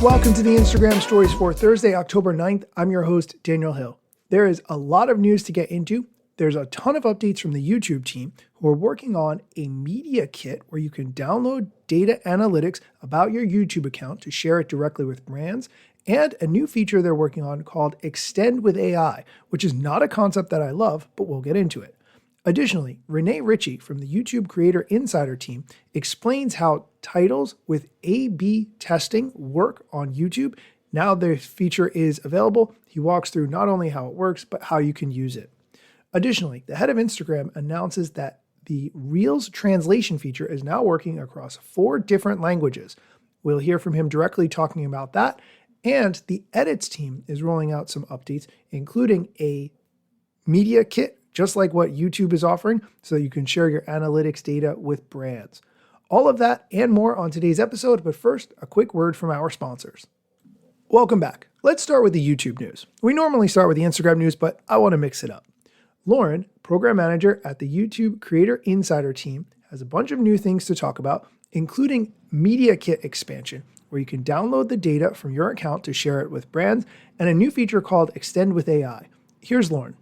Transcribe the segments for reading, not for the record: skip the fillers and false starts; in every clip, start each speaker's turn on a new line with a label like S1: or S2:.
S1: Welcome to the Instagram Stories for Thursday, October 9th. I'm your host, Daniel Hill. There is a lot of news to get into. There's a ton of updates from the YouTube team who are working on a media kit where you can download data analytics about your YouTube account to share it directly with brands, and a new feature they're working on called Extend with AI, which is not a concept that I love, but we'll get into it. Additionally, Renee Ritchie from the YouTube Creator Insider team explains how titles with A/B testing work on YouTube. Now the feature is available. He walks through not only how it works, but how you can use it. Additionally, the head of Instagram announces that the Reels translation feature is now working across 4 different languages. We'll hear from him directly talking about that. And the edits team is rolling out some updates, including a media kit, just like what YouTube is offering, so you can share your analytics data with brands. All of that and more on today's episode, but first, a quick word from our sponsors. Welcome back. Let's start with the YouTube news. We normally start with the Instagram news, but I want to mix it up. Lauren, program manager at the YouTube Creator Insider team, has a bunch of new things to talk about, including Media Kit expansion, where you can download the data from your account to share it with brands, and a new feature called Extend with AI. Here's Lauren.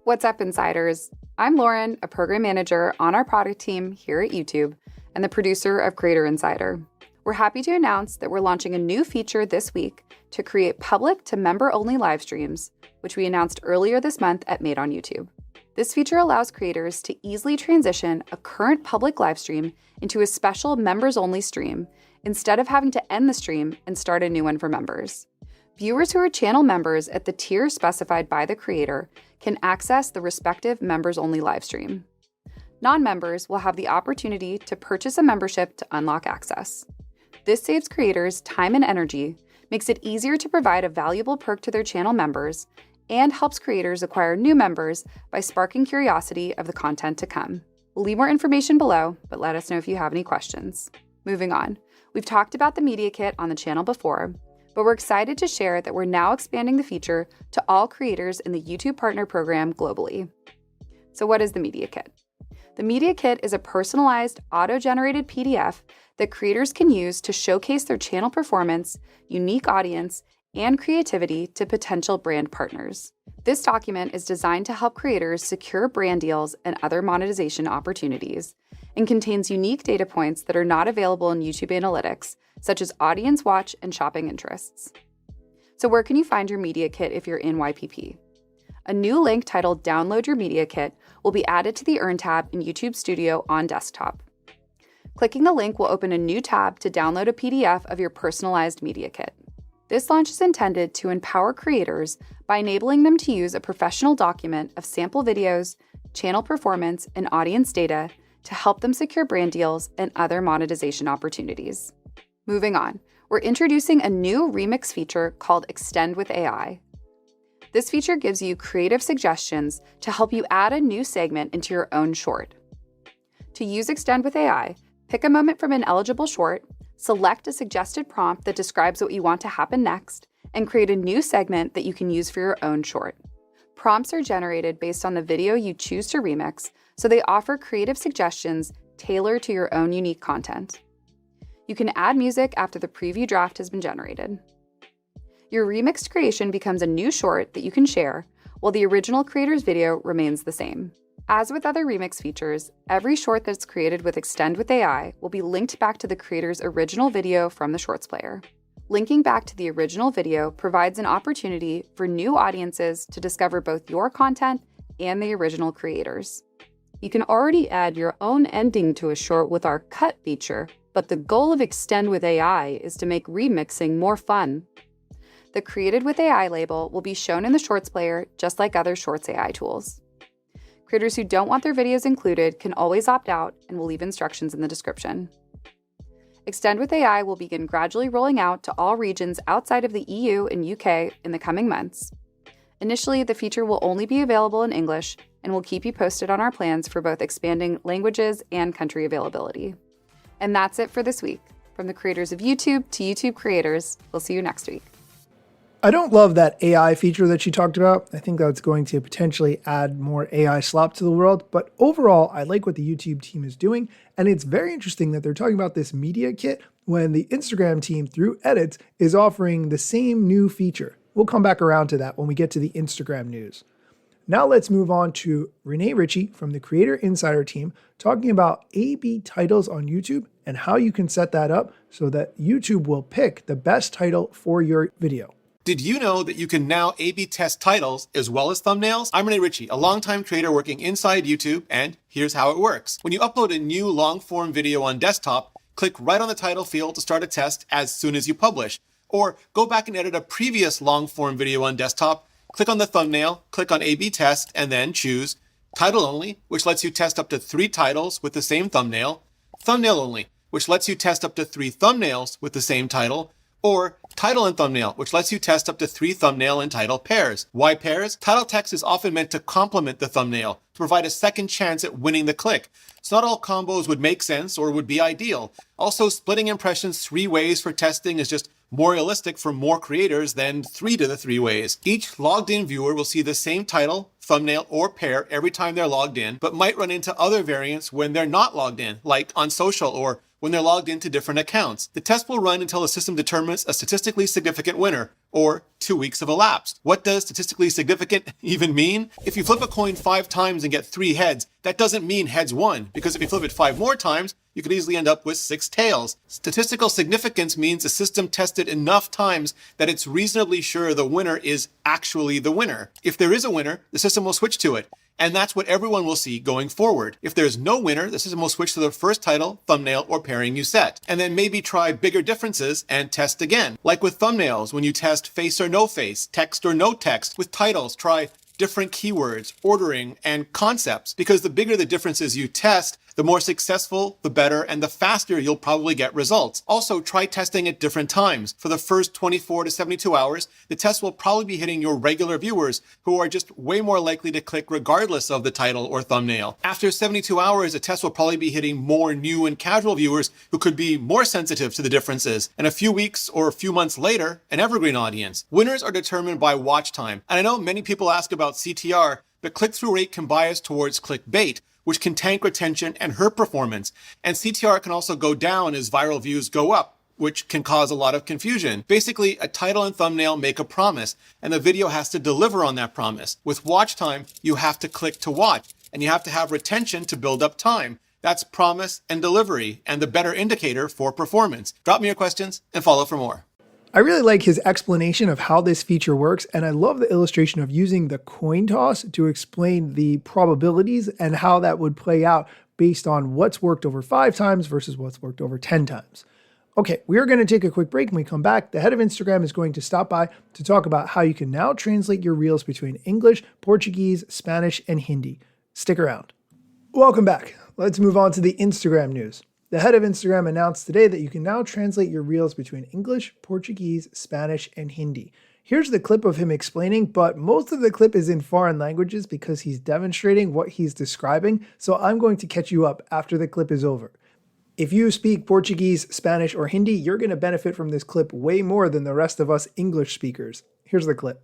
S2: What's up, insiders? I'm Lauren, a program manager on our product team here at YouTube and the producer of Creator Insider. We're happy to announce that we're launching a new feature this week to create public to member-only live streams, which we announced earlier this month at Made on YouTube. This feature allows creators to easily transition a current public live stream into a special members-only stream instead of having to end the stream and start a new one for members. Viewers who are channel members at the tier specified by the creator can access the respective members-only livestream. Non-members will have the opportunity to purchase a membership to unlock access. This saves creators time and energy, makes it easier to provide a valuable perk to their channel members, and helps creators acquire new members by sparking curiosity of the content to come. We'll leave more information below, but let us know if you have any questions. Moving on, we've talked about the Media Kit on the channel before, but we're excited to share that we're now expanding the feature to all creators in the YouTube Partner Program globally. So what is the Media Kit? The Media Kit is a personalized, auto-generated PDF that creators can use to showcase their channel performance, unique audience, and creativity to potential brand partners. This document is designed to help creators secure brand deals and other monetization opportunities, and contains unique data points that are not available in YouTube Analytics, such as audience watch and shopping interests. So where can you find your Media Kit if you're in YPP? A new link titled Download Your Media Kit will be added to the Earn tab in YouTube Studio on desktop. Clicking the link will open a new tab to download a PDF of your personalized Media Kit. This launch is intended to empower creators by enabling them to use a professional document of sample videos, channel performance, and audience data to help them secure brand deals and other monetization opportunities. Moving on, we're introducing a new remix feature called Extend with AI. This feature gives you creative suggestions to help you add a new segment into your own short. To use Extend with AI, pick a moment from an eligible short, select a suggested prompt that describes what you want to happen next, and create a new segment that you can use for your own short. Prompts are generated based on the video you choose to remix, so they offer creative suggestions tailored to your own unique content. You can add music after the preview draft has been generated. Your remixed creation becomes a new short that you can share, while the original creator's video remains the same. As with other remix features, every short that's created with Extend with AI will be linked back to the creator's original video from the Shorts player. Linking back to the original video provides an opportunity for new audiences to discover both your content and the original creators. You can already add your own ending to a short with our Cut feature, but the goal of Extend with AI is to make remixing more fun. The Created with AI label will be shown in the Shorts player just like other Shorts AI tools. Creators who don't want their videos included can always opt out, and we'll leave instructions in the description. Extend with AI will begin gradually rolling out to all regions outside of the EU and UK in the coming months. Initially, the feature will only be available in English, and we'll keep you posted on our plans for both expanding languages and country availability. And that's it for this week. From the creators of YouTube to YouTube creators, we'll see you next week.
S1: I don't love that AI feature that she talked about. I think that's going to potentially add more AI slop to the world. But overall, I like what the YouTube team is doing. And it's very interesting that they're talking about this media kit when the Instagram team, through edits, is offering the same new feature. We'll come back around to that when we get to the Instagram news. Now let's move on to Renee Ritchie from the Creator Insider team talking about A/B titles on YouTube and how you can set that up so that YouTube will pick the best title for your video.
S3: Did you know that you can now A/B test titles as well as thumbnails? I'm Renee Ritchie, a longtime creator working inside YouTube, and here's how it works. When you upload a new long-form video on desktop, click right on the title field to start a test as soon as you publish. Or go back and edit a previous long-form video on desktop, click on the thumbnail, click on A/B test, and then choose title only, which lets you test up to 3 titles with the same thumbnail, thumbnail only, which lets you test up to 3 thumbnails with the same title, or title and thumbnail, which lets you test up to 3 thumbnail and title pairs. Why pairs? Title text is often meant to complement the thumbnail, to provide a second chance at winning the click. So not all combos would make sense or would be ideal. Also, splitting impressions 3 ways for testing is just more realistic for more creators than 3 to the 3 ways. Each logged in viewer will see the same title, thumbnail, or pair every time they're logged in, but might run into other variants when they're not logged in, like on social or when they're logged into different accounts. The test will run until the system determines a statistically significant winner, or 2 weeks have elapsed. What does statistically significant even mean? If you flip a coin 5 times and get 3 heads, that doesn't mean heads won, because if you flip it 5 more times, you could easily end up with 6 tails. Statistical significance means the system tested enough times that it's reasonably sure the winner is actually the winner. If there is a winner, the system will switch to it. And that's what everyone will see going forward. If there's no winner, the system will switch to the first title, thumbnail, or pairing you set. And then maybe try bigger differences and test again. Like with thumbnails, when you test face or no face, text or no text. With titles, try different keywords, ordering, and concepts. Because the bigger the differences you test, the more successful, the better, and the faster you'll probably get results. Also, try testing at different times. For the first 24 to 72 hours, the test will probably be hitting your regular viewers who are just way more likely to click regardless of the title or thumbnail. After 72 hours, the test will probably be hitting more new and casual viewers who could be more sensitive to the differences. And a few weeks or a few months later, an evergreen audience. Winners are determined by watch time. And I know many people ask about CTR, but click-through rate can bias towards clickbait, which can tank retention and hurt performance. And CTR can also go down as viral views go up, which can cause a lot of confusion. Basically, a title and thumbnail make a promise, and the video has to deliver on that promise. With watch time, you have to click to watch, and you have to have retention to build up time. That's promise and delivery, and the better indicator for performance. Drop me your questions and follow for more.
S1: I really like his explanation of how this feature works, and I love the illustration of using the coin toss to explain the probabilities and how that would play out based on what's worked over 5 times versus what's worked over 10 times. Okay, we are going to take a quick break. When we come back, the head of Instagram is going to stop by to talk about how you can now translate your reels between English, Portuguese, Spanish, and Hindi. Stick around. Welcome back. Let's move on to the Instagram news. The head of Instagram announced today that you can now translate your reels between English, Portuguese, Spanish, and Hindi. Here's the clip of him explaining, but most of the clip is in foreign languages because he's demonstrating what he's describing, so I'm going to catch you up after the clip is over. If you speak Portuguese, Spanish, or Hindi, you're going to benefit from this clip way more than the rest of us English speakers. Here's the clip.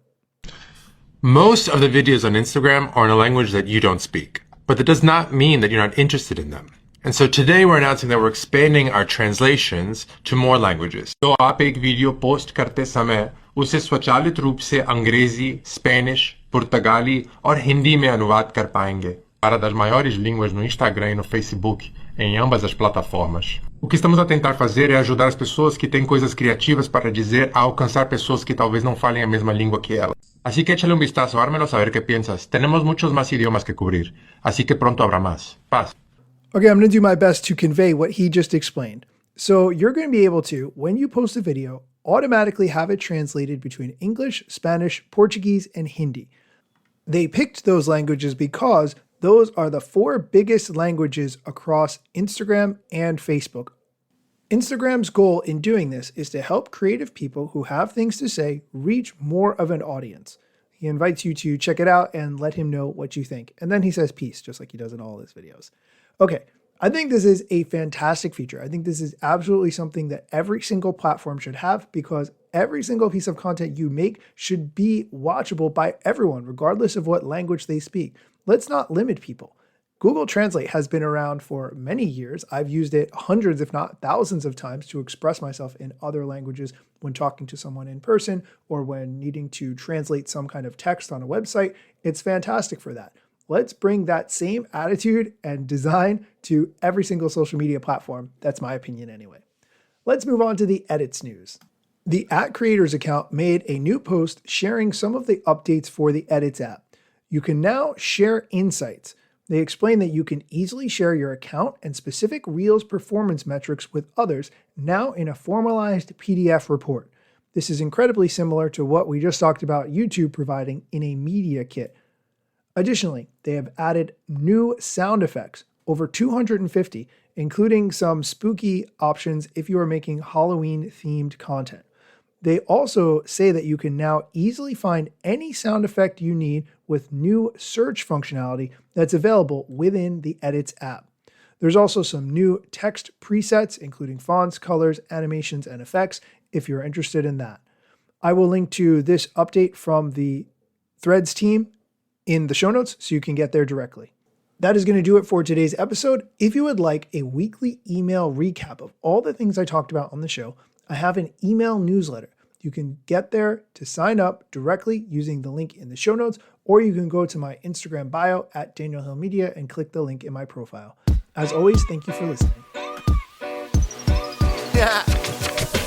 S4: Most of the videos on Instagram are in a language that you don't speak, but that does not mean that you're not interested in them. And so today we're announcing that we're expanding our translations to more languages. तो आप एक video post करते समय उसे स्वचालित रूप से अंग्रेजी, Spanish, पुर्तगाली और हिंदी में अनुवाद कर पाएंगे para das maiores línguas no Instagram e no Facebook, em ambas as plataformas. O que estamos a tentar fazer é ajudar as pessoas que têm coisas criativas para dizer a alcançar pessoas que talvez não falem a mesma língua que elas. Así que échale un vistazo, hármelo saber qué piensas. Tenemos muchos más idiomas que cubrir, así que pronto habrá más. Paz.
S1: Okay, I'm going to do my best to convey what he just explained. So you're going to be able to, when you post a video, automatically have it translated between English, Spanish, Portuguese, and Hindi. They picked those languages because those are the 4 biggest languages across Instagram and Facebook. Instagram's goal in doing this is to help creative people who have things to say reach more of an audience. He invites you to check it out and let him know what you think. And then he says peace, just like he does in all his videos. Okay, I think this is a fantastic feature. I think this is absolutely something that every single platform should have because every single piece of content you make should be watchable by everyone, regardless of what language they speak. Let's not limit people. Google Translate has been around for many years. I've used it hundreds, if not thousands of times to express myself in other languages when talking to someone in person or when needing to translate some kind of text on a website. It's fantastic for that. Let's bring that same attitude and design to every single social media platform. That's my opinion anyway. Let's move on to the edits news. The @creators account made a new post sharing some of the updates for the edits app. You can now share insights. They explain that you can easily share your account and specific Reels performance metrics with others now in a formalized PDF report. This is incredibly similar to what we just talked about YouTube providing in a media kit. Additionally, they have added new sound effects, over 250, including some spooky options if you are making Halloween-themed content. They also say that you can now easily find any sound effect you need with new search functionality that's available within the Edits app. There's also some new text presets, including fonts, colors, animations, and effects, if you're interested in that. I will link to this update from the Threads team in the show notes so you can get there directly. That is going to do it for today's episode. If you would like a weekly email recap of all the things I talked about on the show, I have an email newsletter. You can get there to sign up directly using the link in the show notes, or you can go to my Instagram bio at Daniel Hill Media and click the link in my profile. As always, thank you for listening.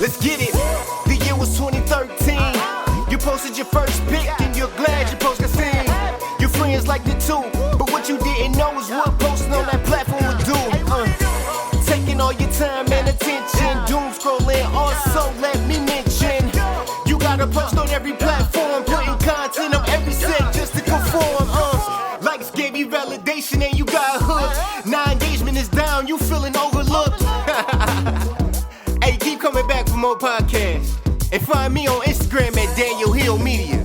S5: Let's get it. The year was 2013. You posted your first pic and you're glad you posted scene. Your friends liked it too, but what you didn't know is what posting on that platform would do. Taking all your time and attention, doom scrolling. Also, let me mention, you gotta post on every platform, putting content on every set just to conform. Likes gave you validation and you got hooked. Now engagement is down, you feeling overlooked. Hey, keep coming back for more podcasts. And find me on Instagram at Daniel Hill Media.